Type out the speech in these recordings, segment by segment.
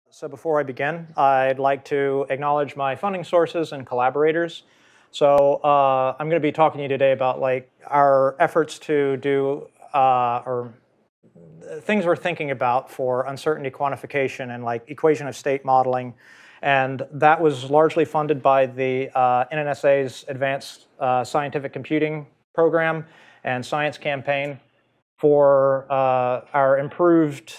So before I begin, I'd like to acknowledge my funding sources and collaborators. So I'm going to be talking to you today about our efforts to do or things we're thinking about for uncertainty quantification and equation of state modeling. And that was largely funded by the NNSA's Advanced Scientific Computing Program and Science Campaign for our improved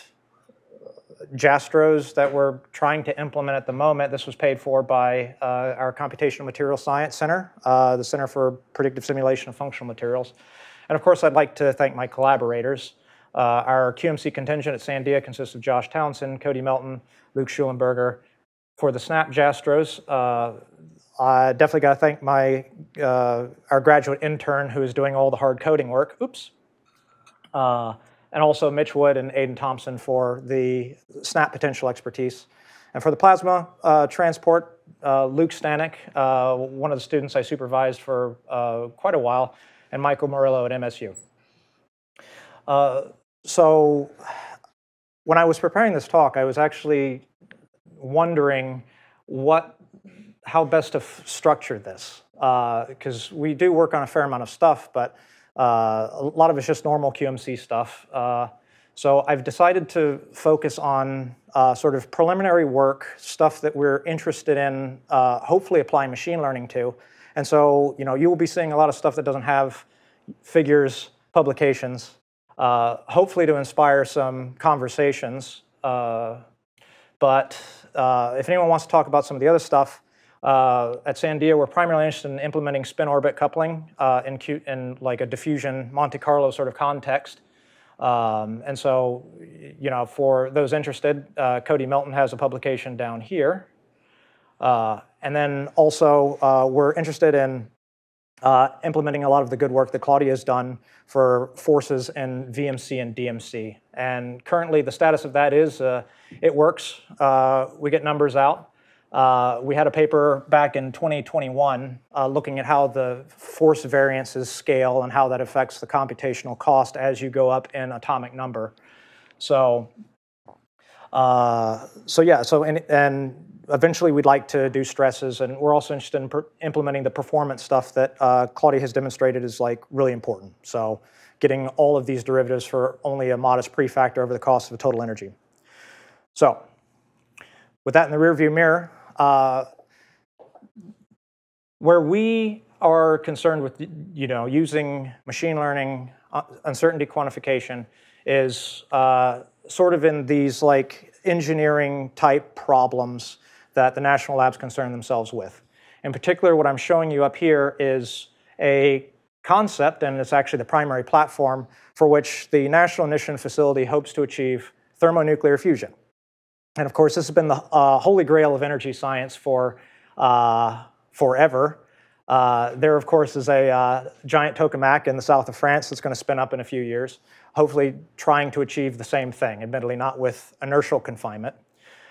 Jastros that we're trying to implement at the moment. This was paid for by our Computational Materials Science Center, the Center for Predictive Simulation of Functional Materials. And of course, I'd like to thank my collaborators. Our QMC contingent at Sandia consists of Josh Townsend, Cody Melton, Luke Schulenberger. For the SNAP Jastros, I definitely got to thank our graduate intern who is doing all the hard coding work. Oops. And also Mitch Wood and Aidan Thompson for the SNAP potential expertise. And for the plasma transport, Luke Stanek, one of the students I supervised for quite a while, and Michael Murillo at MSU. So when I was preparing this talk, I was actually wondering how best to structure this, because we do work on a fair amount of stuff, but a lot of it's just normal QMC stuff. So I've decided to focus on sort of preliminary work, stuff that we're interested in, hopefully applying machine learning to. And so, you will be seeing a lot of stuff that doesn't have figures, publications, hopefully to inspire some conversations. But if anyone wants to talk about some of the other stuff, at Sandia, we're primarily interested in implementing spin-orbit coupling in like a diffusion Monte Carlo sort of context. And so, for those interested, Cody Melton has a publication down here. And then also, we're interested in implementing a lot of the good work that Claudia has done for forces in VMC and DMC. And currently, the status of that is it works. We get numbers out. We had a paper back in 2021 looking at how the force variances scale and how that affects the computational cost as you go up in atomic number. So, and eventually we'd like to do stresses, and we're also interested in implementing the performance stuff that Claudia has demonstrated is really important. So, getting all of these derivatives for only a modest prefactor over the cost of the total energy. So, with that in the rearview mirror, where we are concerned with using machine learning uncertainty quantification is sort of in these engineering type problems that the national labs concern themselves with. In particular, what I'm showing you up here is a concept, and it's actually the primary platform for which the National Ignition Facility hopes to achieve thermonuclear fusion. And of course, this has been the holy grail of energy science for forever. There, of course, is a giant tokamak in the south of France that's going to spin up in a few years, hopefully trying to achieve the same thing, admittedly not with inertial confinement.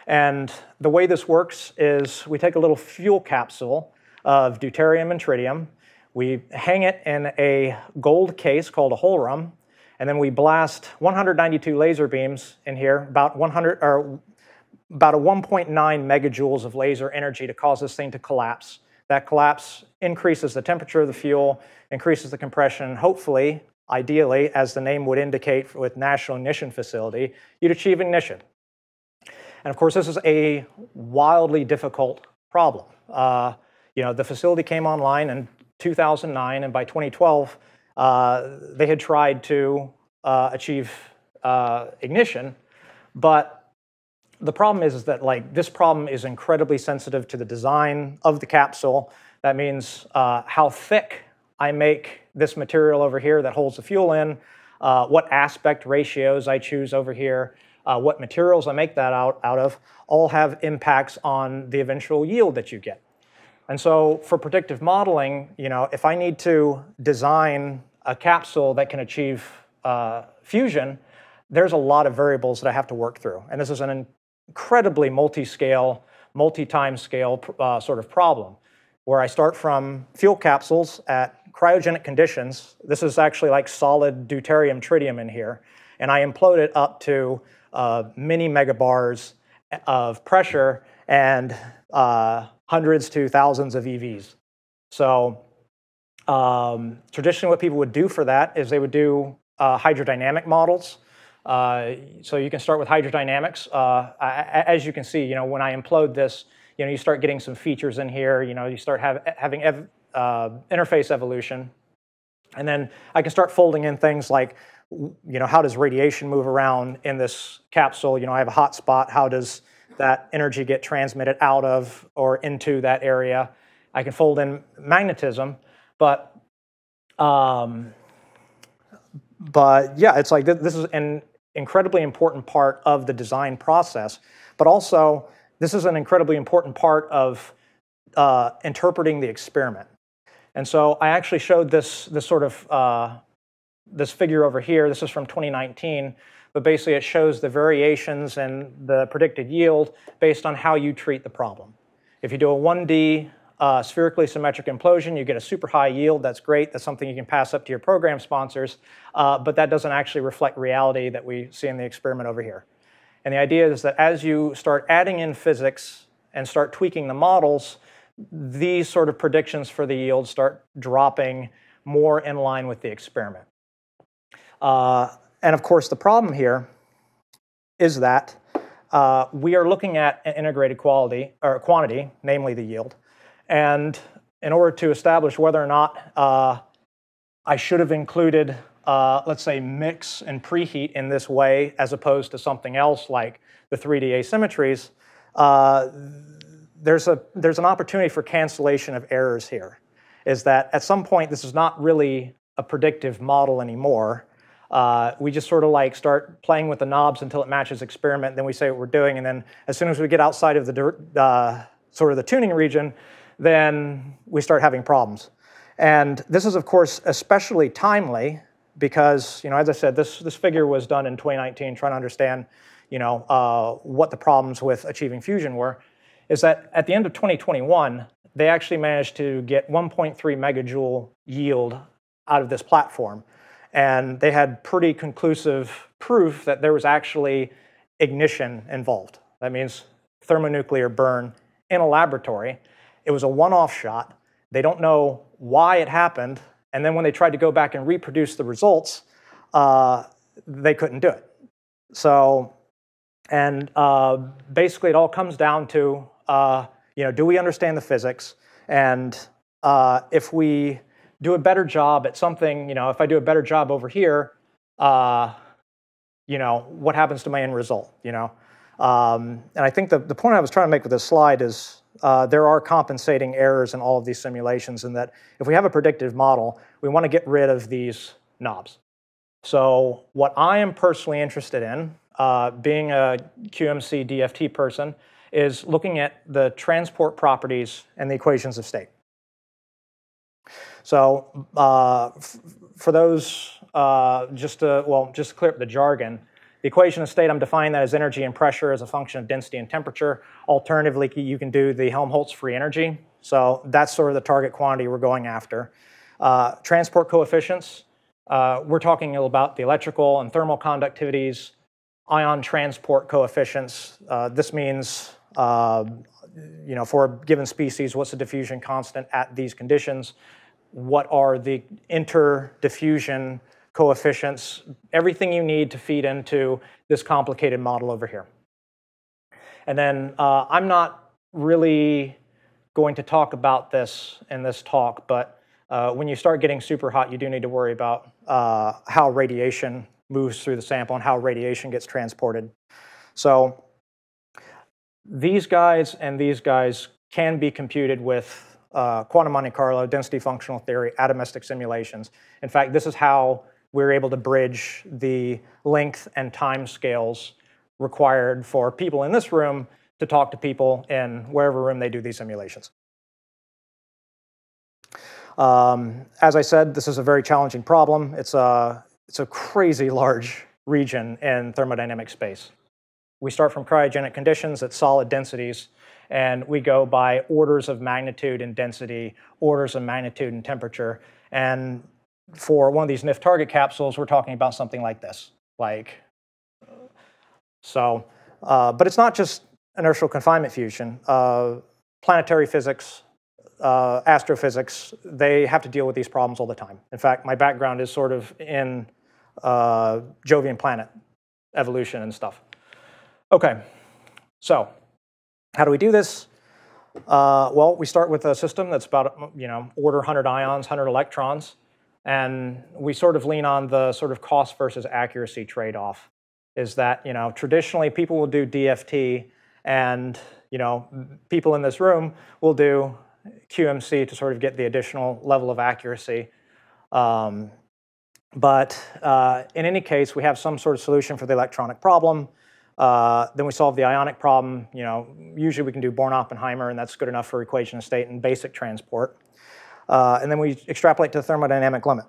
And the way this works is we take a little fuel capsule of deuterium and tritium, we hang it in a gold case called a hohlraum, and then we blast 192 laser beams in here, about a 1.9 megajoules of laser energy to cause this thing to collapse. That collapse increases the temperature of the fuel, increases the compression, hopefully, ideally, as the name would indicate with National Ignition Facility, you'd achieve ignition. And of course, this is a wildly difficult problem. The facility came online in 2009, and by 2012, they had tried to achieve ignition, but the problem is that this problem is incredibly sensitive to the design of the capsule. That means how thick I make this material over here that holds the fuel in, what aspect ratios I choose over here, what materials I make that out of, all have impacts on the eventual yield that you get. And so for predictive modeling, if I need to design a capsule that can achieve fusion, there's a lot of variables that I have to work through. And this is an incredibly multi-scale, multi-time scale sort of problem, where I start from fuel capsules at cryogenic conditions. This is actually like solid deuterium tritium in here, and I implode it up to many megabars of pressure and hundreds to thousands of EVs. So traditionally what people would do for that is they would do hydrodynamic models. So you can start with hydrodynamics. As you can see, when I implode this, you start getting some features in here. You start having interface evolution. And then I can start folding in things like, how does radiation move around in this capsule? I have a hot spot. How does that energy get transmitted out of or into that area? I can fold in magnetism, but yeah, it's like this is an incredibly important part of the design process, but also this is an incredibly important part of interpreting the experiment. And so I actually showed this sort of this figure over here. This is from 2019, but basically it shows the variations in the predicted yield based on how you treat the problem. If you do a 1D spherically symmetric implosion, you get a super high yield. That's great. That's something you can pass up to your program sponsors, but that doesn't actually reflect reality that we see in the experiment over here. And the idea is that as you start adding in physics and start tweaking the models, these sort of predictions for the yield start dropping more in line with the experiment. And of course, the problem here is that we are looking at an integrated quantity, namely the yield. And in order to establish whether or not I should have included, let's say, mix and preheat in this way as opposed to something else like the 3D asymmetries, there's an opportunity for cancellation of errors here. Is that at some point this is not really a predictive model anymore. We just sort of like start playing with the knobs until it matches experiment, then we say what we're doing, and then as soon as we get outside of the sort of the tuning region, then we start having problems. And this is, of course, especially timely because, as I said, this figure was done in 2019, trying to understand, what the problems with achieving fusion were, is that at the end of 2021, they actually managed to get 1.3 megajoule yield out of this platform. And they had pretty conclusive proof that there was actually ignition involved. That means thermonuclear burn in a laboratory. It was a one-off shot. They don't know why it happened. And then when they tried to go back and reproduce the results, they couldn't do it. So, and basically it all comes down to, do we understand the physics? And if we do a better job at something, if I do a better job over here, what happens to my end result, And I think the point I was trying to make with this slide is there are compensating errors in all of these simulations, and that if we have a predictive model, we want to get rid of these knobs. So what I am personally interested in, being a QMC DFT person, is looking at the transport properties and the equations of state. So for those, just to clear up the jargon, the equation of state, I'm defining that as energy and pressure as a function of density and temperature. Alternatively, you can do the Helmholtz free energy. So that's sort of the target quantity we're going after. Transport coefficients, we're talking about the electrical and thermal conductivities, ion transport coefficients. This means, for a given species, what's the diffusion constant at these conditions? What are the interdiffusion coefficients? Everything you need to feed into this complicated model over here. And then I'm not really going to talk about this in this talk, but when you start getting super hot, you do need to worry about how radiation moves through the sample and how radiation gets transported. So these guys and these guys can be computed with quantum Monte Carlo, density functional theory, atomistic simulations. In fact, this is how we're able to bridge the length and time scales required for people in this room to talk to people in wherever room they do these simulations. As I said, this is a very challenging problem. It's a crazy large region in thermodynamic space. We start from cryogenic conditions at solid densities, and we go by orders of magnitude in density, orders of magnitude in temperature. And for one of these NIF target capsules, we're talking about something like this. But it's not just inertial confinement fusion, planetary physics, astrophysics, they have to deal with these problems all the time. In fact, my background is sort of in Jovian planet evolution and stuff. Okay, so how do we do this? Well, we start with a system that's about, order 100 ions, 100 electrons, and we sort of lean on the sort of cost versus accuracy trade-off. Is that, traditionally people will do DFT, and, people in this room will do QMC to sort of get the additional level of accuracy. But in any case, we have some sort of solution for the electronic problem. Then we solve the ionic problem. Usually we can do Born-Oppenheimer, and that's good enough for equation of state and basic transport. And then we extrapolate to the thermodynamic limit.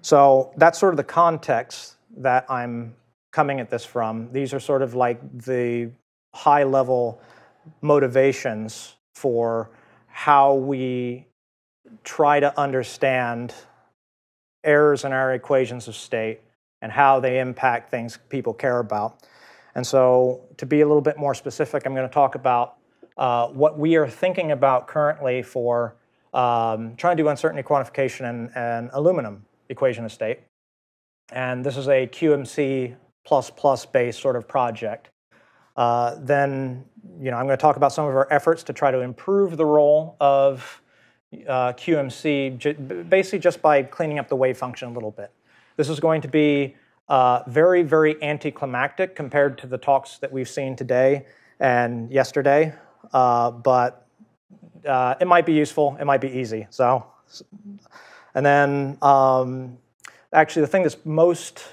So that's sort of the context that I'm coming at this from. These are sort of like the high-level motivations for how we try to understand errors in our equations of state and how they impact things people care about. And so to be a little bit more specific, I'm going to talk about what we are thinking about currently for trying to do uncertainty quantification and aluminum equation of state. And this is a QMC++ based sort of project. Then I'm going to talk about some of our efforts to try to improve the role of QMC, basically just by cleaning up the wave function a little bit. This is going to be very, very anticlimactic compared to the talks that we've seen today and yesterday, but it might be useful, it might be easy. So, and then actually the thing that's most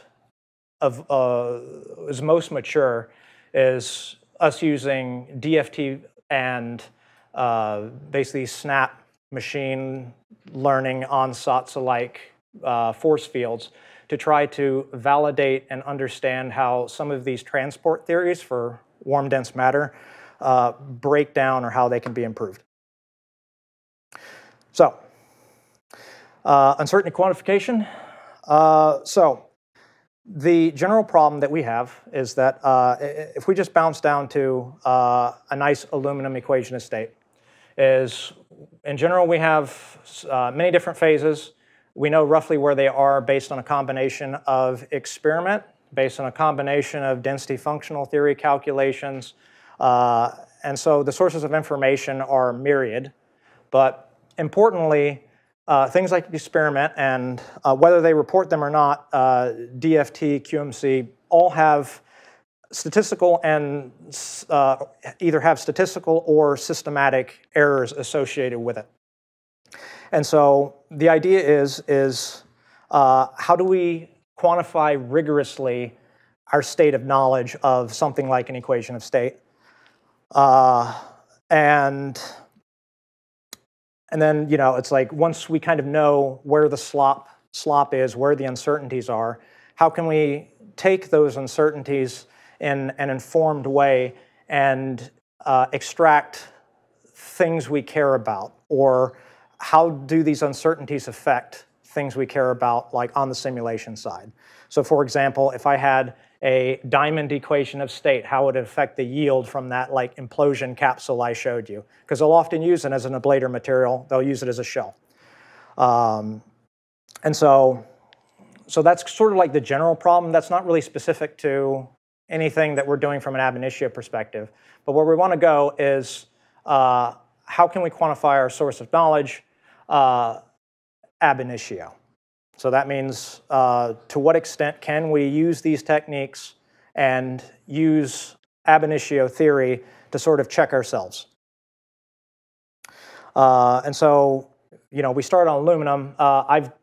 mature is us using DFT and basically snap machine learning Onsatsa-like force fields to try to validate and understand how some of these transport theories for warm dense matter break down or how they can be improved. So, uncertainty quantification. So the general problem that we have is that if we just bounce down to a nice aluminum equation of state, is in general we have many different phases. We know roughly where they are based on a combination of experiment, based on a combination of density functional theory calculations. And so the sources of information are myriad. But importantly, things like experiment and whether they report them or not, DFT, QMC, all have statistical and either have statistical or systematic errors associated with it. And so the idea is how do we quantify rigorously our state of knowledge of something like an equation of state? And then, it's like once we kind of know where the slop is, where the uncertainties are, how can we take those uncertainties in an informed way and extract things we care about? Or how do these uncertainties affect things we care about, like on the simulation side? So for example, if I had a diamond equation of state, how would it affect the yield from that like implosion capsule I showed you? Because they'll often use it as an ablator material. They'll use it as a shell. And so that's sort of like the general problem. That's not really specific to anything that we're doing from an ab initio perspective. But where we want to go is how can we quantify our source of knowledge ab initio? So that means to what extent can we use these techniques and use ab initio theory to sort of check ourselves? And so, we start on aluminum. I've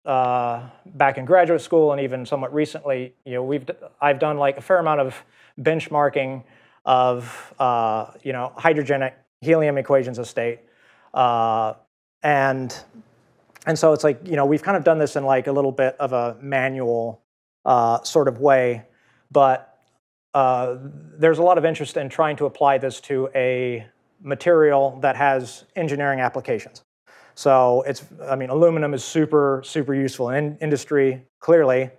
back in graduate school and even somewhat recently, I've done like a fair amount of benchmarking of hydrogenic helium equations of state, and so it's like, we've kind of done this in like a little bit of a manual sort of way, but there's a lot of interest in trying to apply this to a material that has engineering applications. So aluminum is super, super useful in industry, clearly.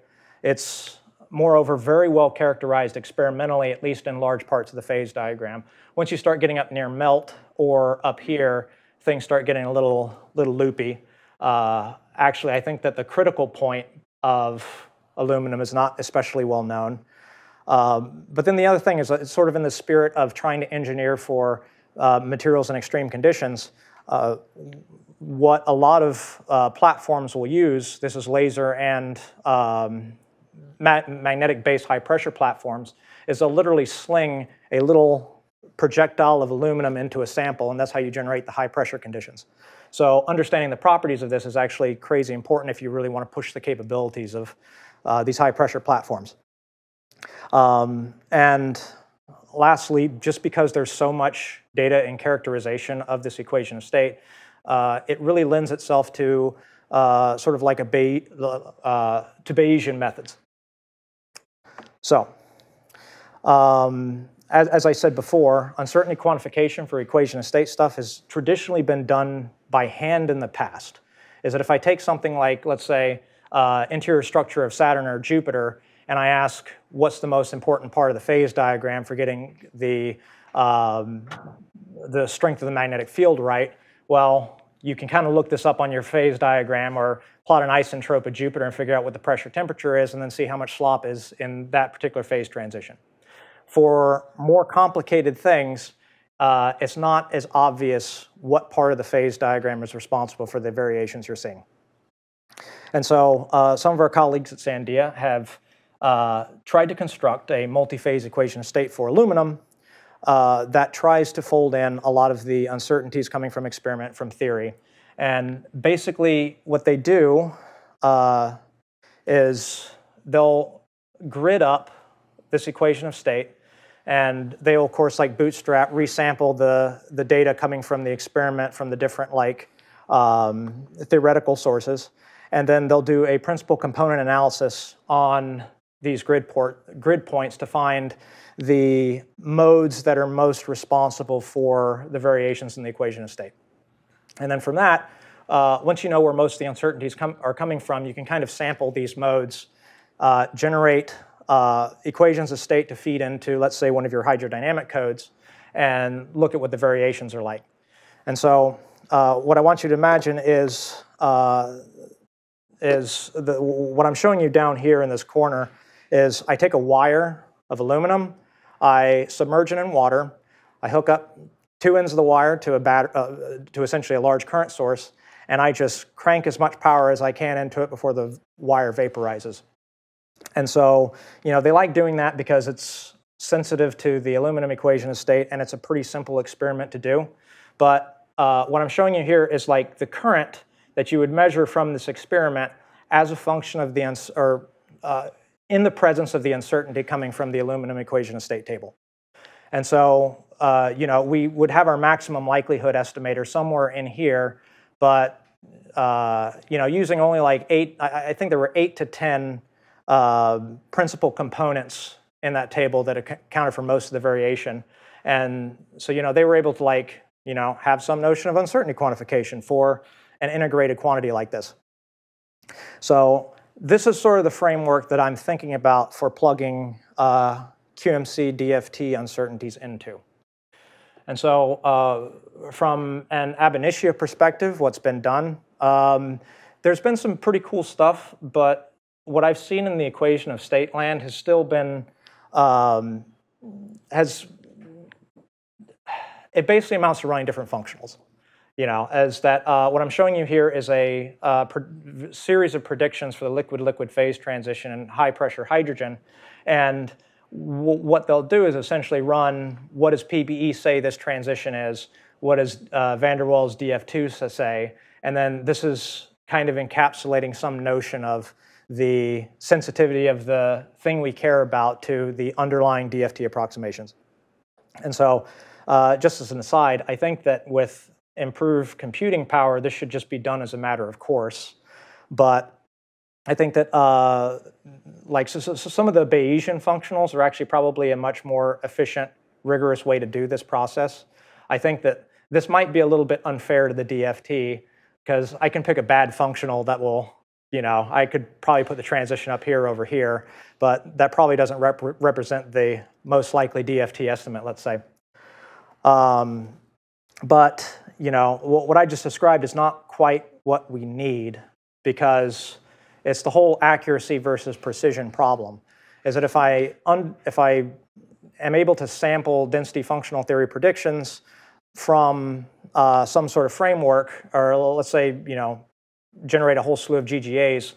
It's moreover, very well characterized experimentally, at least in large parts of the phase diagram. Once you start getting up near melt or up here, things start getting a little loopy. Actually, I think that the critical point of aluminum is not especially well known. But then the other thing is it's sort of in the spirit of trying to engineer for materials in extreme conditions. What a lot of platforms will use, this is laser and magnetic base high pressure platforms, is they'll literally sling a little projectile of aluminum into a sample, and that's how you generate the high pressure conditions. So understanding the properties of this is actually crazy important if you really want to push the capabilities of these high pressure platforms. And lastly, just because there's so much data and characterization of this equation of state, it really lends itself to sort of like to Bayesian methods. So, as I said before, uncertainty quantification for equation of state stuff has traditionally been done by hand in the past. Is that if I take something like, let's say, interior structure of Saturn or Jupiter, and I ask what's the most important part of the phase diagram for getting the strength of the magnetic field right, well, you can kind of look this up on your phase diagram or plot an isentrope of Jupiter and figure out what the pressure temperature is and then see how much slop is in that particular phase transition. For more complicated things, it's not as obvious what part of the phase diagram is responsible for the variations you're seeing. And so some of our colleagues at Sandia have tried to construct a multi-phase equation of state for aluminum that tries to fold in a lot of the uncertainties coming from experiment, from theory. And basically what they do is they'll grid up this equation of state, and they'll, of course, like bootstrap, resample the data coming from the experiment from the different theoretical sources, and then they'll do a principal component analysis on these grid points to find the modes that are most responsible for the variations in the equation of state. And then from that, once you know where most of the uncertainties are coming from, you can kind of sample these modes, generate equations of state to feed into, let's say, one of your hydrodynamic codes, and look at what the variations are like. And so what I want you to imagine is what I'm showing you down here in this corner is I take a wire of aluminum, I submerge it in water, I hook up two ends of the wire to essentially a large current source, and I just crank as much power as I can into it before the wire vaporizes. And so, they like doing that because it's sensitive to the aluminum equation of state, and it's a pretty simple experiment to do. But what I'm showing you here is like the current that you would measure from this experiment as a function of in the presence of the uncertainty coming from the aluminum equation of state table. And so, we would have our maximum likelihood estimator somewhere in here, but, using only like I think there were 8 to 10 principal components in that table that accounted for most of the variation. And so, they were able to have some notion of uncertainty quantification for an integrated quantity like this. So this is sort of the framework that I'm thinking about for plugging QMC DFT uncertainties into. And so from an ab initio perspective, what's been done, there's been some pretty cool stuff, but what I've seen in the equation of state land has still been, it basically amounts to running different functionals. As that what I'm showing you here is a series of predictions for the liquid-liquid phase transition and high-pressure hydrogen. And what they'll do is essentially run what does PBE say this transition is, what does van der Waals DF2 say, and then this is kind of encapsulating some notion of the sensitivity of the thing we care about to the underlying DFT approximations. And so just as an aside, I think that with improved computing power, this should just be done as a matter of course. But I think that some of the Bayesian functionals are actually probably a much more efficient, rigorous way to do this process. I think that this might be a little bit unfair to the DFT because I can pick a bad functional that will, I could probably put the transition up here over here, but that probably doesn't represent the most likely DFT estimate, let's say. But what I just described is not quite what we need, because it's the whole accuracy versus precision problem. Is that if I am able to sample density functional theory predictions from some sort of framework, or let's say generate a whole slew of GGAs,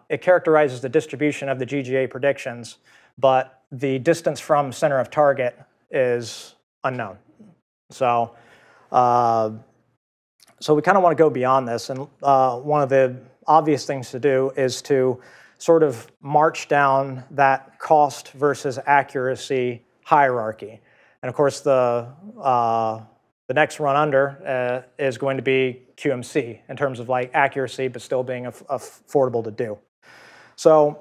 it characterizes the distribution of the GGA predictions, but the distance from center of target is unknown. So we kind of want to go beyond this, and one of the obvious things to do is to sort of march down that cost versus accuracy hierarchy. And of course, the next run under is going to be QMC in terms of like accuracy, but still being affordable to do. So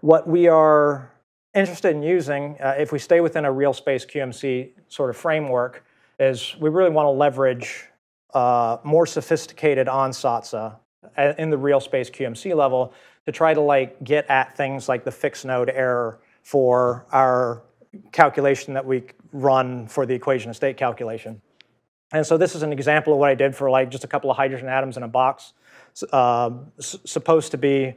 what we are interested in using, if we stay within a real space QMC sort of framework, is we really want to leverage more sophisticated Onsatsa in the real space QMC level to try to like get at things like the fixed node error for our calculation that we run for the equation of state calculation. And so this is an example of what I did for like just a couple of hydrogen atoms in a box, supposed to be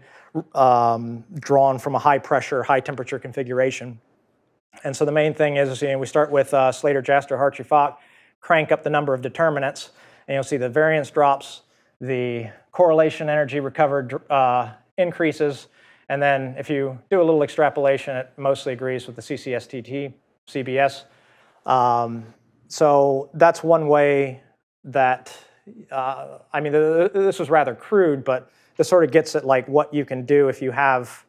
drawn from a high pressure, high temperature configuration. And so the main thing is we start with Slater, Jastro, Hartree-Fock, crank up the number of determinants, and you'll see the variance drops, the correlation energy recovered increases, and then if you do a little extrapolation, it mostly agrees with the CCSTT, CBS. So that's one way that, this was rather crude, but this sort of gets at like what you can do if you have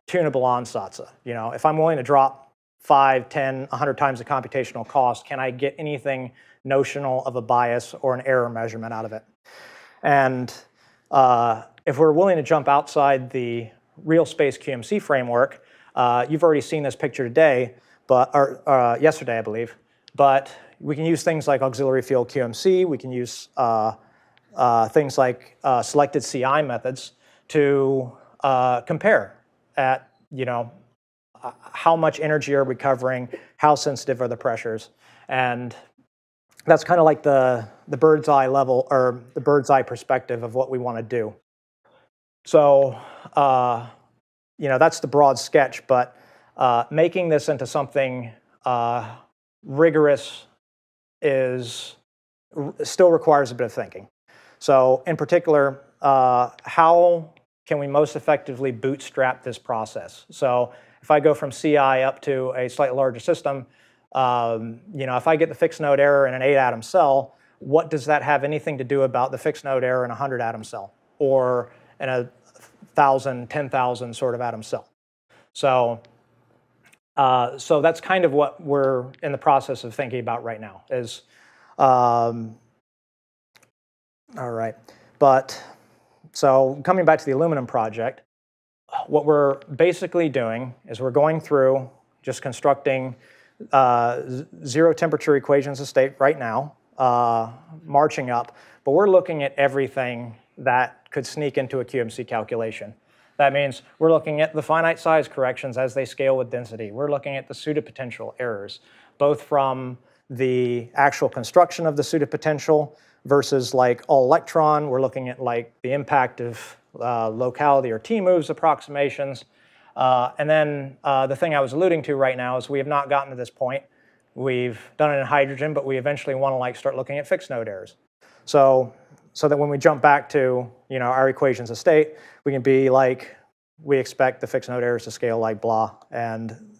tunable Onsatsa. If I'm willing to drop 5, 10, 100 times the computational cost, can I get anything notional of a bias or an error measurement out of it? And if we're willing to jump outside the real space QMC framework, you've already seen this picture today, or yesterday, I believe. But we can use things like auxiliary field QMC. We can use things like selected CI methods to compare at how much energy are we covering, how sensitive are the pressures, and that's kind of like the bird's eye level, or the bird's eye perspective of what we want to do. So that's the broad sketch, but making this into something rigorous still requires a bit of thinking. So in particular, how can we most effectively bootstrap this process? So if I go from CI up to a slightly larger system, if I get the fixed node error in an 8-atom cell, what does that have anything to do about the fixed node error in a 100-atom cell, or in a 1,000, 10,000 sort of atom cell? So that's kind of what we're in the process of thinking about right now. All right, but so coming back to the aluminum project, what we're basically doing is we're going through just constructing zero temperature equations of state right now, marching up, but we're looking at everything that could sneak into a QMC calculation. That means we're looking at the finite size corrections as they scale with density. We're looking at the pseudopotential errors, both from the actual construction of the pseudopotential versus like all electron. We're looking at like the impact of locality or T-moves approximations. And then the thing I was alluding to right now is we have not gotten to this point. We've done it in hydrogen, but we eventually want to like start looking at fixed node errors. So that when we jump back to our equations of state, we can be like, we expect the fixed node errors to scale like blah. And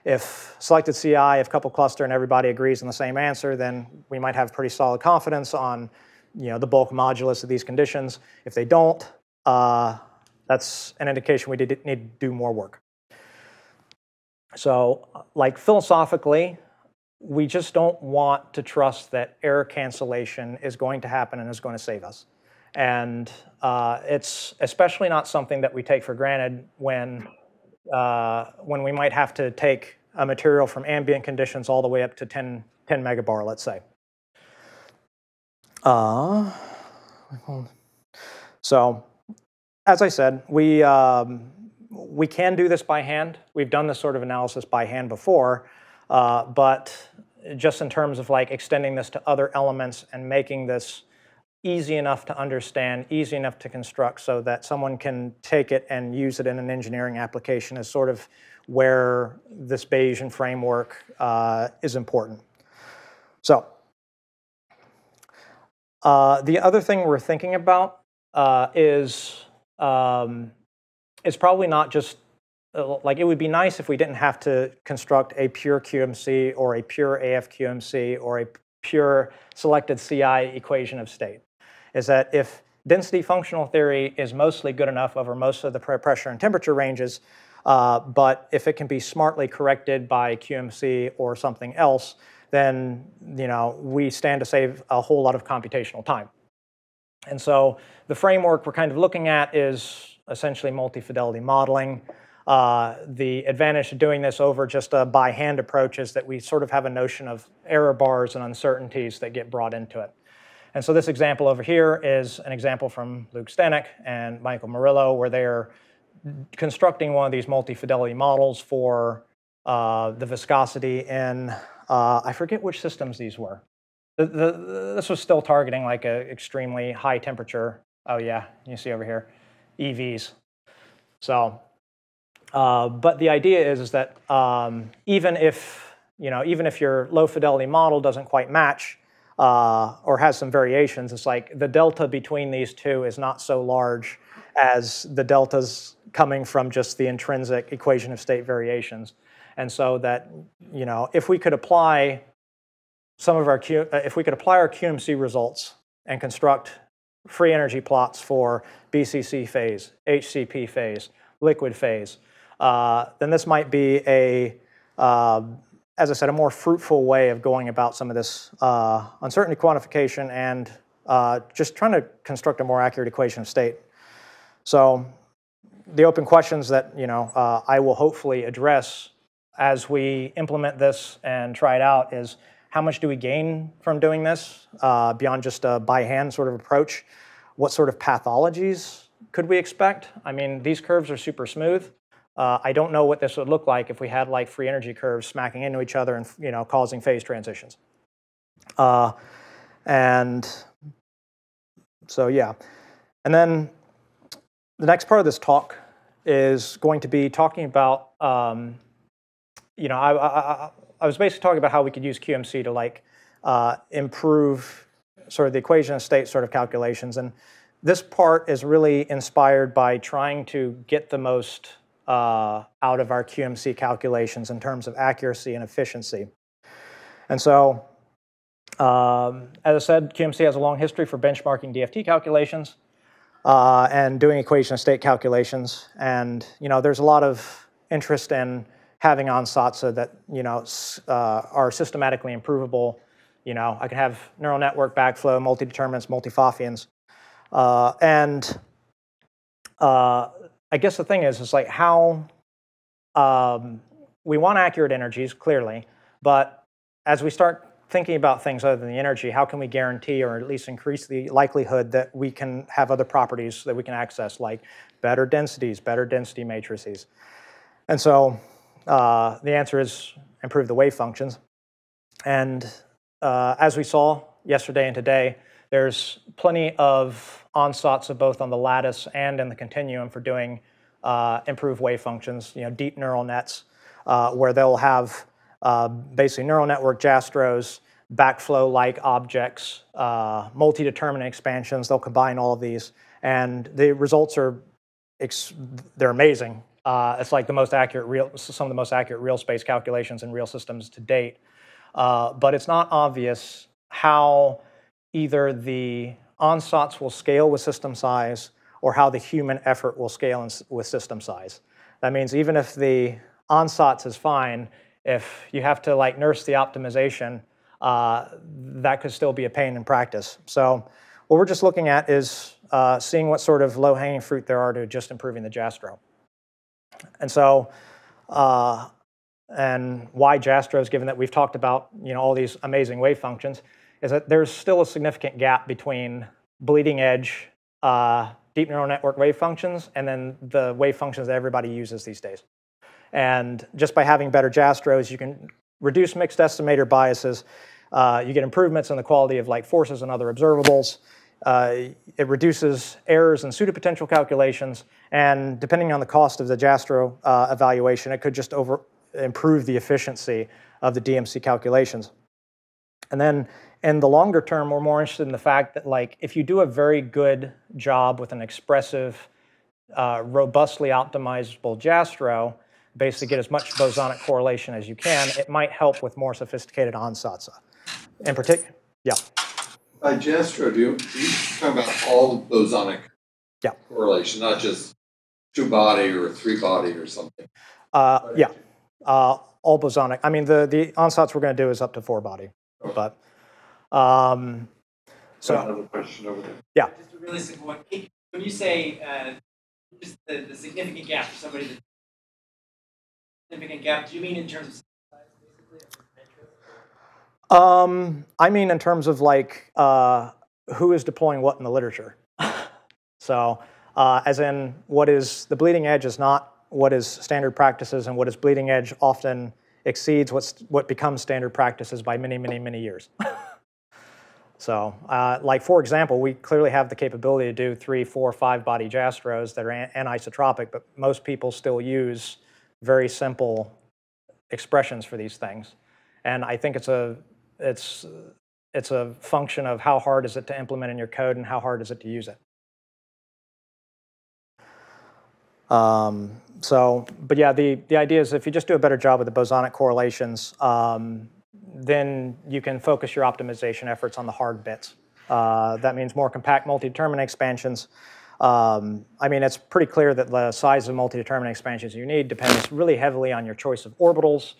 if selected CI, if coupled cluster and everybody agrees on the same answer, then we might have pretty solid confidence on the bulk modulus of these conditions. If they don't, that's an indication we need to do more work. So like philosophically, we just don't want to trust that error cancellation is going to happen and is going to save us. And it's especially not something that we take for granted when we might have to take a material from ambient conditions all the way up to 10 megabar, let's say. So, as I said, we can do this by hand. We've done this sort of analysis by hand before, but just in terms of like extending this to other elements and making this easy enough to understand, easy enough to construct so that someone can take it and use it in an engineering application is sort of where this Bayesian framework is important. So the other thing we're thinking about is probably not just, like it would be nice if we didn't have to construct a pure QMC or a pure AF QMC or a pure selected CI equation of state. Is that if density functional theory is mostly good enough over most of the pressure and temperature ranges, but if it can be smartly corrected by QMC or something else, then we stand to save a whole lot of computational time. And so the framework we're kind of looking at is essentially multifidelity modeling. The advantage of doing this over just a by hand approach is that we sort of have a notion of error bars and uncertainties that get brought into it. And so this example over here is an example from Luke Stanek and Michael Murillo, where they're constructing one of these multifidelity models for the viscosity in, I forget which systems these were. This was still targeting like an extremely high temperature. Oh yeah, you see over here, EVs. So, but the idea is that even if your low fidelity model doesn't quite match or has some variations, it's like the delta between these two is not so large as the deltas coming from just the intrinsic equation of state variations. And so that if we could apply some of our if we could apply our QMC results and construct free energy plots for BCC phase, HCP phase, liquid phase, then this might be a, as I said, a more fruitful way of going about some of this uncertainty quantification and just trying to construct a more accurate equation of state. So the open questions that I will hopefully address as we implement this and try it out is, how much do we gain from doing this beyond just a by hand sort of approach? What sort of pathologies could we expect? I mean, these curves are super smooth. I don't know what this would look like if we had like free energy curves smacking into each other and causing phase transitions. And so yeah, and then the next part of this talk is going to be talking about I was basically talking about how we could use QMC to like improve sort of the equation of state sort of calculations, and this part is really inspired by trying to get the most out of our QMC calculations in terms of accuracy and efficiency. And so, as I said, QMC has a long history for benchmarking DFT calculations and doing equation of state calculations. And there's a lot of interest in having Onsatsa that are systematically improvable. I can have neural network backflow, multi-determinants, multi-Pfaffians, and I guess the thing is like how we want accurate energies, clearly, but as we start thinking about things other than the energy, how can we guarantee or at least increase the likelihood that we can have other properties that we can access, like better densities, better density matrices? And so the answer is improve the wave functions. And as we saw yesterday and today, there's plenty of Onsatsa both on the lattice and in the continuum for doing improved wave functions, deep neural nets, where they'll have basically neural network Jastros, backflow-like objects, multi-determinant expansions. They'll combine all of these, and the results are they're amazing. It's like the most accurate some of the most accurate real space calculations in real systems to date. But it's not obvious how either the Onsats will scale with system size or how the human effort will scale with system size. That means even if the Onsats is fine, if you have to like nurse the optimization, that could still be a pain in practice. So what we're just looking at is seeing what sort of low-hanging fruit there are to just improving the Jastro. And so, and why Jastros, given that we've talked about all these amazing wave functions, is that there's still a significant gap between bleeding edge DFT deep neural network wave functions, and then the wave functions that everybody uses these days. And just by having better Jastros, you can reduce mixed estimator biases. You get improvements in the quality of like forces and other observables. It reduces errors in pseudopotential calculations. And depending on the cost of the Jastro evaluation, it could just improve the efficiency of the DMC calculations. And then in the longer term, we're more interested in the fact that like if you do a very good job with an expressive, robustly optimizable Jastro, basically get as much bosonic correlation as you can, it might help with more sophisticated Onsatsa. In particular, yeah. By Jastro, do you talk about all bosonic correlation, not just two-body or three-body or something? Yeah, all bosonic. I mean, the Onsats we're going to do is up to 4-body. Okay. But so another question over there. Yeah. Just a really simple one. When you say just the significant gap for somebody that's significant gap, do you mean in terms of size, basically? I mean in terms of like who is deploying what in the literature. So as in what is the bleeding edge is not what is standard practices, and what is bleeding edge often exceeds what becomes standard practices by many, many, many years. So like for example, we clearly have the capability to do 3, 4, 5-body Jastros that are anisotropic, but most people still use very simple expressions for these things. And I think it's a function of how hard is it to implement in your code and how hard is it to use it. But yeah, the idea is if you just do a better job with the bosonic correlations, then you can focus your optimization efforts on the hard bits. That means more compact multi-determinant expansions. I mean, it's pretty clear that the size of multi-determinant expansions you need depends really heavily on your choice of orbitals.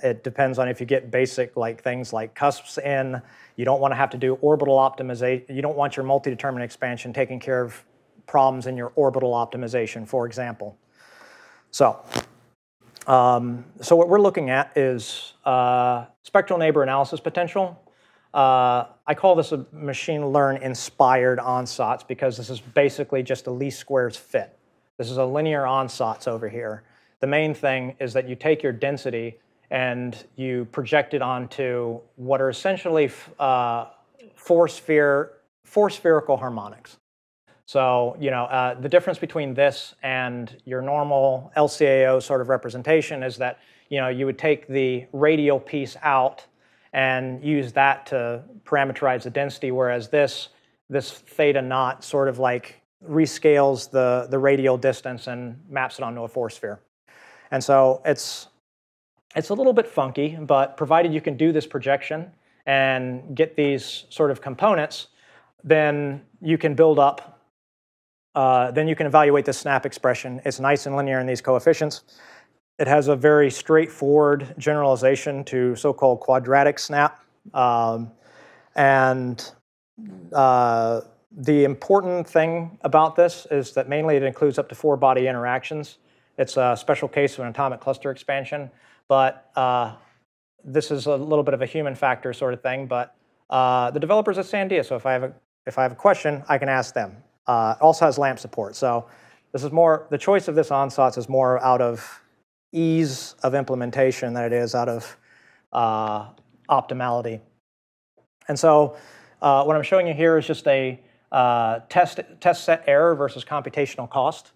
It depends on if you get basic like things like cusps in. You don't want to have to do orbital optimization. You don't want your multi-determinant expansion taking care of problems in your orbital optimization, for example. So what we're looking at is spectral neighbor analysis potential. I call this a machine learn inspired Onsatz because this is basically just a least squares fit. This is a linear Onsatz over here. The main thing is that you take your density and you project it onto what are essentially four spherical harmonics. So, you know, the difference between this and your normal LCAO sort of representation is that, you know, you would take the radial piece out and use that to parameterize the density, whereas this theta naught sort of like rescales the radial distance and maps it onto a force sphere. And so it's a little bit funky, but provided you can do this projection and get these sort of components, then you can build up then you can evaluate the snap expression. It's nice and linear in these coefficients. It has a very straightforward generalization to so-called quadratic snap. And the important thing about this is that mainly it includes up to 4-body interactions. It's a special case of an atomic cluster expansion, but this is a little bit of a human factor sort of thing. But the developers at Sandia, so if I have a question, I can ask them. It also has LAMP support. So this is more, the choice of this Onsatz is more out of ease of implementation than it is out of optimality. And so what I'm showing you here is just a test set error versus computational cost.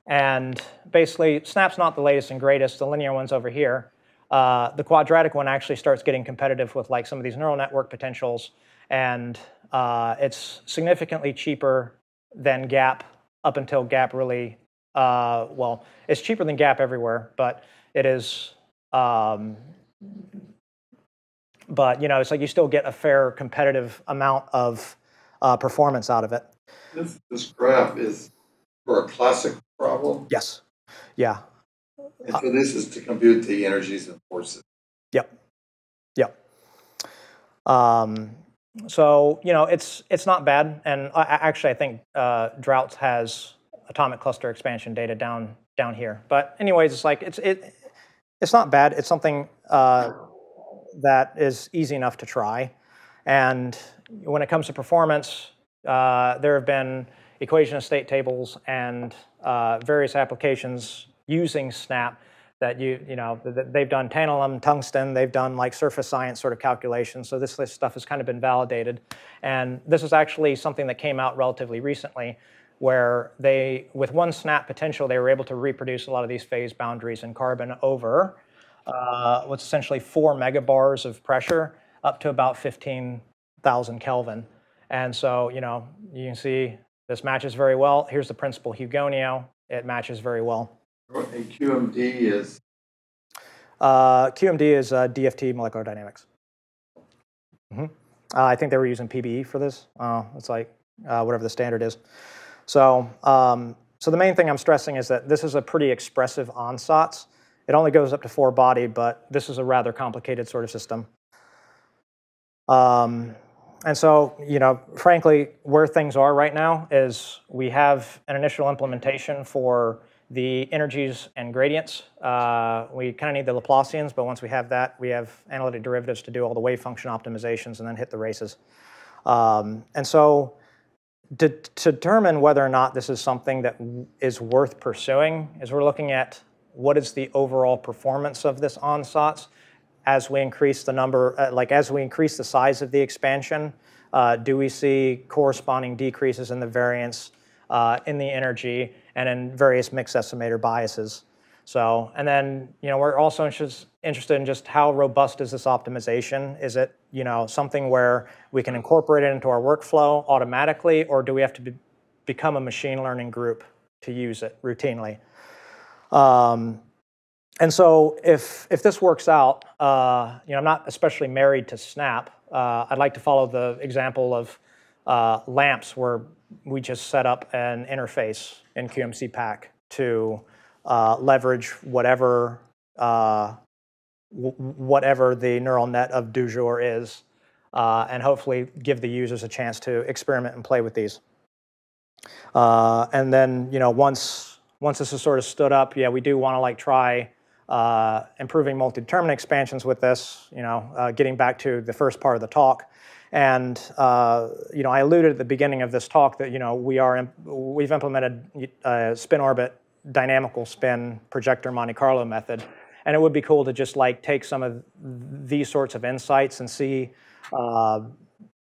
And basically, snap's not the latest and greatest. The linear one's over here. The quadratic one actually starts getting competitive with like some of these neural network potentials. And it's significantly cheaper than GAP up until GAP really, well, it's cheaper than GAP everywhere, but it is, but you know, it's like you still get a fair competitive amount of performance out of it. This graph is for a classic problem? Yes, yeah. And so this is to compute the energies and forces? Yep, yep. So, you know, it's not bad, and actually I think Droughts has atomic cluster expansion data down here. But anyways, it's like it's not bad. It's something that is easy enough to try. And when it comes to performance, there have been, equation of state tables and various applications using SNAP that they've done tantalum, tungsten, they've done like surface science sort of calculations. So this stuff has kind of been validated. And this is actually something that came out relatively recently where with one SNAP potential, they were able to reproduce a lot of these phase boundaries in carbon over what's essentially 4 megabars of pressure up to about 15,000 Kelvin. And so, you can see this matches very well. Here's the principal Hugonio. It matches very well. And QMD is? QMD is DFT molecular dynamics. I think they were using PBE for this. It's like whatever the standard is. So, so the main thing I'm stressing is that this is a pretty expressive Onsatsa. It only goes up to 4 body, but this is a rather complicated sort of system. And so, frankly, where things are right now is we have an initial implementation for the energies and gradients. We kind of need the Laplacians, but once we have that, we have analytic derivatives to do all the wave function optimizations and then hit the races. And so to determine whether or not this is something that is worth pursuing is we're looking at what is the overall performance of this Onsatsa as we increase the number, as we increase the size of the expansion. Do we see corresponding decreases in the variance in the energy and in various mixed estimator biases? So, and then, we're also interested in just how robust is this optimization? Is it, something where we can incorporate it into our workflow automatically, or do we have to become a machine learning group to use it routinely? And so if this works out, I'm not especially married to SNAP. I'd like to follow the example of lamps where we just set up an interface in QMC pack to leverage whatever the neural net of du jour is, and hopefully give the users a chance to experiment and play with these. And then, once this is sort of stood up, we do want to try improving multi-determinant expansions with this, getting back to the first part of the talk. And, I alluded at the beginning of this talk that, we've implemented a spin orbit dynamical spin projector Monte Carlo method. And it would be cool to just take some of these sorts of insights and see,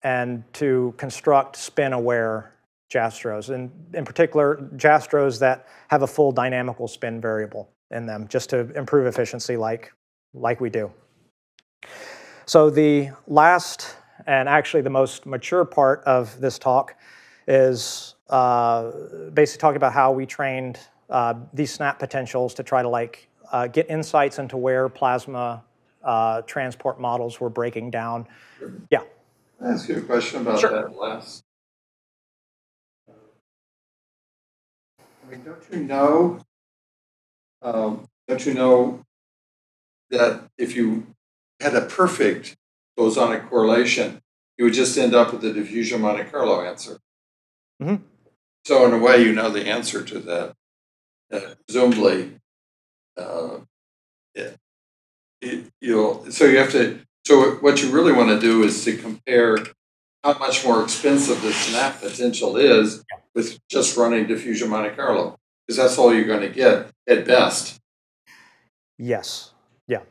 and to construct spin-aware Jastros, and in particular, Jastros that have a full dynamical spin variable in them, just to improve efficiency like we do. So the last, and actually the most mature part of this talk is basically talking about how we trained these SNAP potentials to try to get insights into where plasma transport models were breaking down. Yeah. Can I ask you a question about that last? Don't you know that if you had a perfect bosonic correlation, you would just end up with the diffusion Monte Carlo answer? Mm-hmm. So in a way, the answer to that. Presumably, so what you really want to do is to compare how much more expensive the SNAP potential is with just running diffusion Monte Carlo, because that's all you're going to get at best. Yes. Yeah.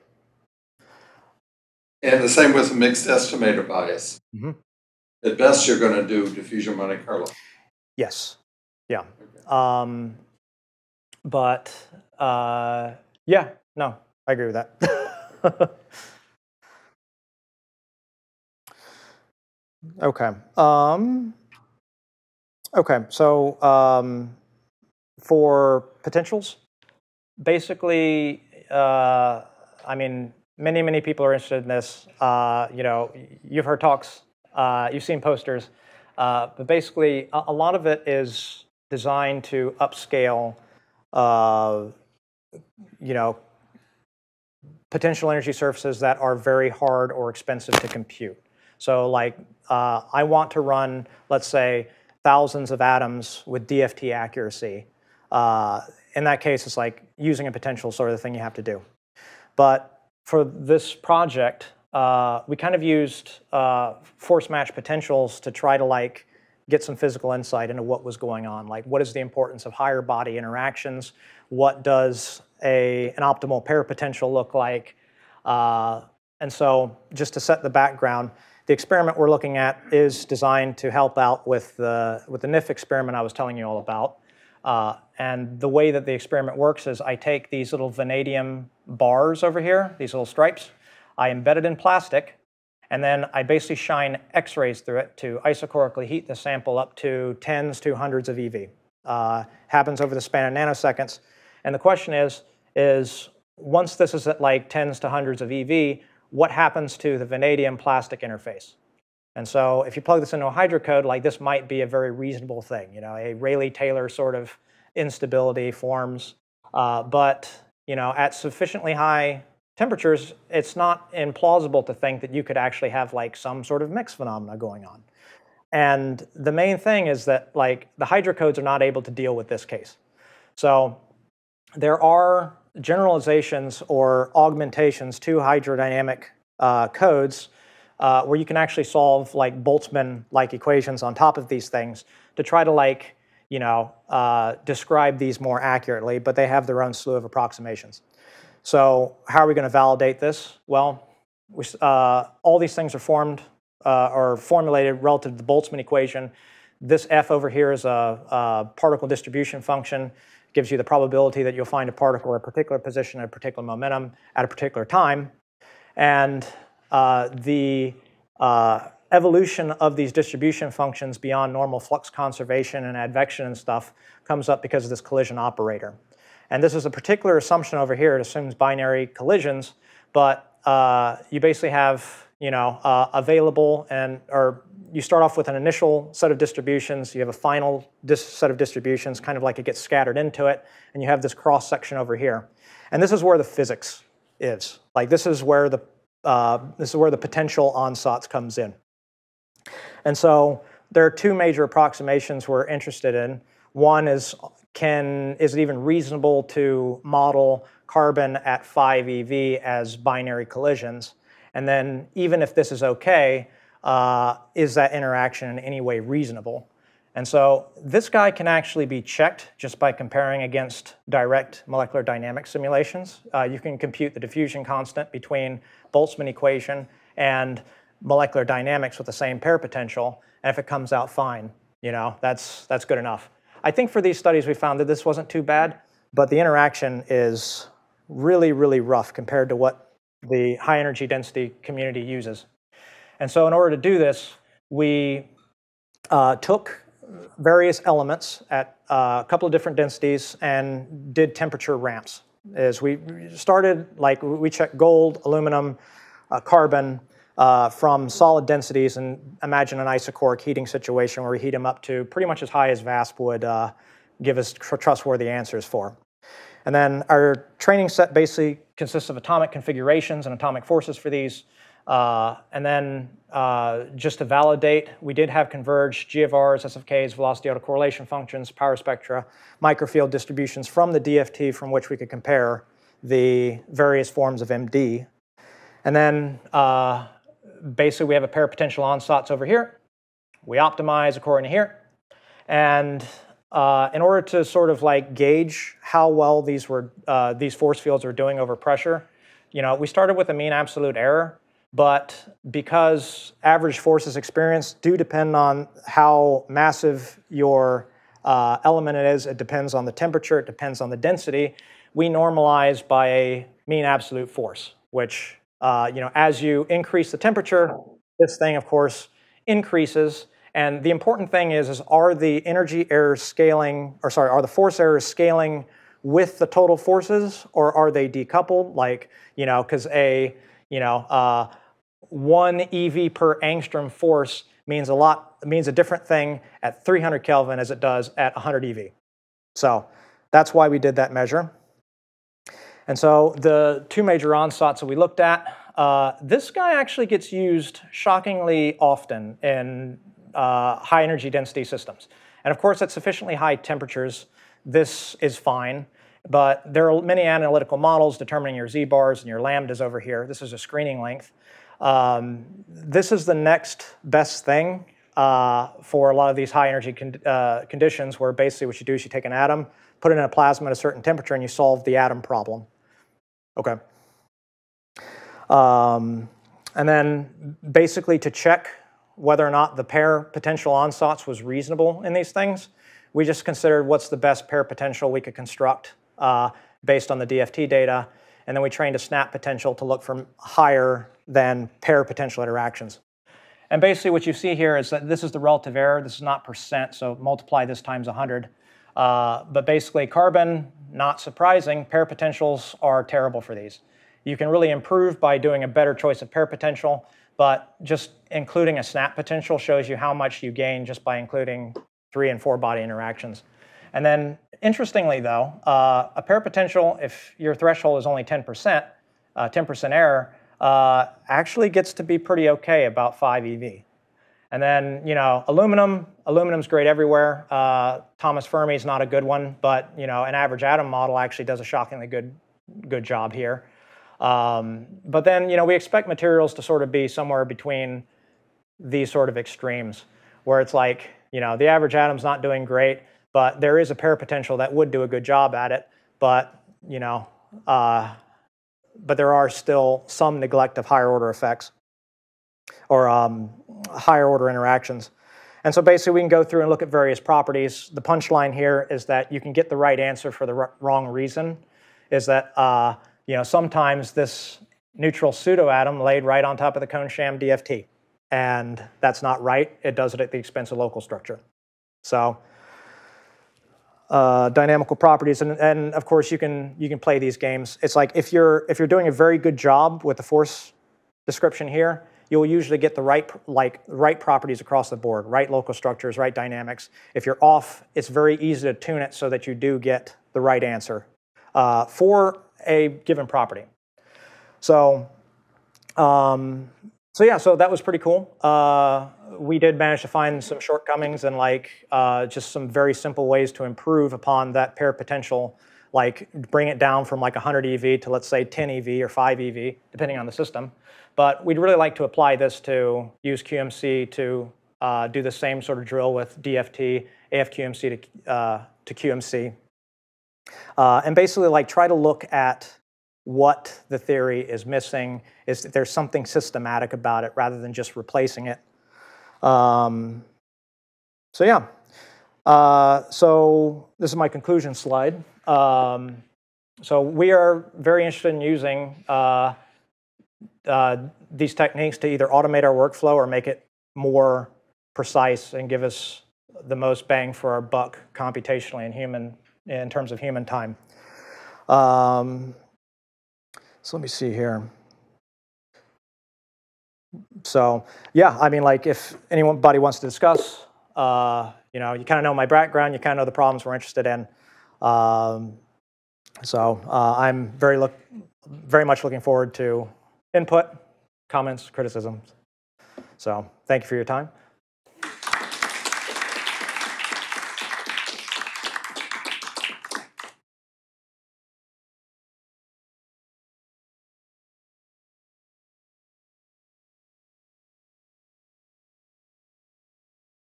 And the same with a mixed estimator bias. Mm-hmm. At best, you're going to do diffusion Monte Carlo. Yes. Yeah. Okay. But no, I agree with that. Okay. Okay. So for potentials, basically, many people are interested in this. You've heard talks, you've seen posters, but basically, a lot of it is designed to upscale, potential energy surfaces that are very hard or expensive to compute. So I want to run, let's say, thousands of atoms with DFT accuracy. In that case, it's like using a potential sort of the thing you have to do. But for this project, we kind of used force match potentials to try to get some physical insight into what was going on. Like, what is the importance of higher body interactions? What does an optimal pair potential look like? And so just to set the background, the experiment we're looking at is designed to help out with the NIF experiment I was telling you all about. And the way that the experiment works is I take these little vanadium bars over here, these little stripes, I embed it in plastic, and then I basically shine X-rays through it to isochorically heat the sample up to tens to hundreds of eV. Happens over the span of nanoseconds. And the question is once this is at like tens to hundreds of eV, what happens to the vanadium plastic interface? And so if you plug this into a hydrocode, like this might be a very reasonable thing. You know, a Rayleigh-Taylor sort of instability forms. But you know, at sufficiently high temperatures, it's not implausible to think that you could actually have like some sort of mix phenomena going on. And the main thing is that like the hydrocodes are not able to deal with this case. So there are generalizations or augmentations to hydrodynamic codes where you can actually solve like Boltzmann-like equations on top of these things to try to like, you know, describe these more accurately, but they have their own slew of approximations. So how are we going to validate this? Well, all these things are formed or formulated relative to the Boltzmann equation. This F over here is a particle distribution function. It gives you the probability that you'll find a particle at a particular position at a particular momentum at a particular time. And the evolution of these distribution functions beyond normal flux conservation and advection and stuff comes up because of this collision operator. And this is a particular assumption over here. It assumes binary collisions, but you basically have, you know, available or you start off with an initial set of distributions. You have a final set of distributions, kind of like it gets scattered into it, and you have this cross section over here. And this is where the physics is. Like this is where the potential Onsatsa comes in. And so there are two major approximations we're interested in. One is is it even reasonable to model carbon at 5 eV as binary collisions? And then even if this is okay, is that interaction in any way reasonable? And so this guy can actually be checked just by comparing against direct molecular dynamics simulations. You can compute the diffusion constant between Boltzmann equation and molecular dynamics with the same pair potential, and if it comes out fine, you know, that's good enough. I think for these studies we found that this wasn't too bad, but the interaction is really, really rough compared to what the high energy density community uses. And so in order to do this, we took various elements at a couple of different densities and did temperature ramps. As we started, like we checked gold, aluminum, carbon from solid densities, and imagine an isochoric heating situation where we heat them up to pretty much as high as VASP would give us trustworthy answers for. And then our training set basically consists of atomic configurations and atomic forces for these. And then just to validate, we did have converged GFRs, SFKs, velocity autocorrelation functions, power spectra, microfield distributions from the DFT from which we could compare the various forms of MD. And then basically we have a pair of potential Onsatsa over here. We optimize according to here. And in order to sort of like gauge how well these force fields were doing over pressure, you know, we started with a mean absolute error. But because average forces experienced do depend on how massive your element is, it depends on the temperature, it depends on the density, we normalize by a mean absolute force, which, you know, as you increase the temperature, this thing, of course, increases. And the important thing is are the energy errors scaling, or sorry, are the force errors scaling with the total forces, or are they decoupled? Like, you know, because you know, 1 eV per angstrom force means a different thing at 300 Kelvin as it does at 100 eV. So that's why we did that measure. And so the two major Onsatsa that we looked at, this guy actually gets used shockingly often in high energy density systems. And of course, at sufficiently high temperatures, this is fine. But there are many analytical models determining your z-bars and your lambdas over here. This is a screening length. This is the next best thing for a lot of these high energy conditions where basically what you do is you take an atom, put it in a plasma at a certain temperature, and you solve the atom problem. Okay. And then basically to check whether or not the pair potential Onsatsa was reasonable in these things, we just considered what's the best pair potential we could construct based on the DFT data, and then we trained a snap potential to look for higher than pair potential interactions. And basically what you see here is that this is the relative error. This is not percent, so multiply this times 100. But basically carbon, not surprising, pair potentials are terrible for these. You can really improve by doing a better choice of pair potential, but just including a snap potential shows you how much you gain just by including 3 and 4 body interactions. And then interestingly though, a pair potential, if your threshold is only 10%, 10% error, actually gets to be pretty okay, about 5 EV. And then, you know, aluminum's great everywhere. Thomas Fermi's not a good one, but, you know, an average atom model actually does a shockingly good job here. But then, you know, we expect materials to sort of be somewhere between these sort of extremes, where it's like, you know, the average atom's not doing great, but there is a pair potential that would do a good job at it, but, you know, but there are still some neglect of higher order effects or higher order interactions. And so basically we can go through and look at various properties. The punchline here is that you can get the right answer for the wrong reason, is that you know, sometimes this neutral pseudoatom laid right on top of the cone sham DFT, and that's not right. It does it at the expense of local structure. So dynamical properties, and of course you can play these games. It's like if you're doing a very good job with the force description here, you'll usually get the right properties across the board, right local structures, right dynamics. If you're off, it's very easy to tune it so that you do get the right answer for a given property. So yeah, so that was pretty cool. We did manage to find some shortcomings and like just some very simple ways to improve upon that pair potential, like bring it down from like 100 EV to let's say 10 EV or 5 EV, depending on the system. But we'd really like to apply this to use QMC to do the same sort of drill with DFT, AFQMC to QMC. And basically like try to look at what the theory is missing, is that there's something systematic about it rather than just replacing it. So yeah, so this is my conclusion slide. So we are very interested in using these techniques to either automate our workflow or make it more precise and give us the most bang for our buck computationally and in terms of human time. So let me see here. So yeah, I mean, like if anybody wants to discuss, you know, you kind of know my background, you kind of know the problems we're interested in. So I'm very much looking forward to input, comments, criticisms. So thank you for your time.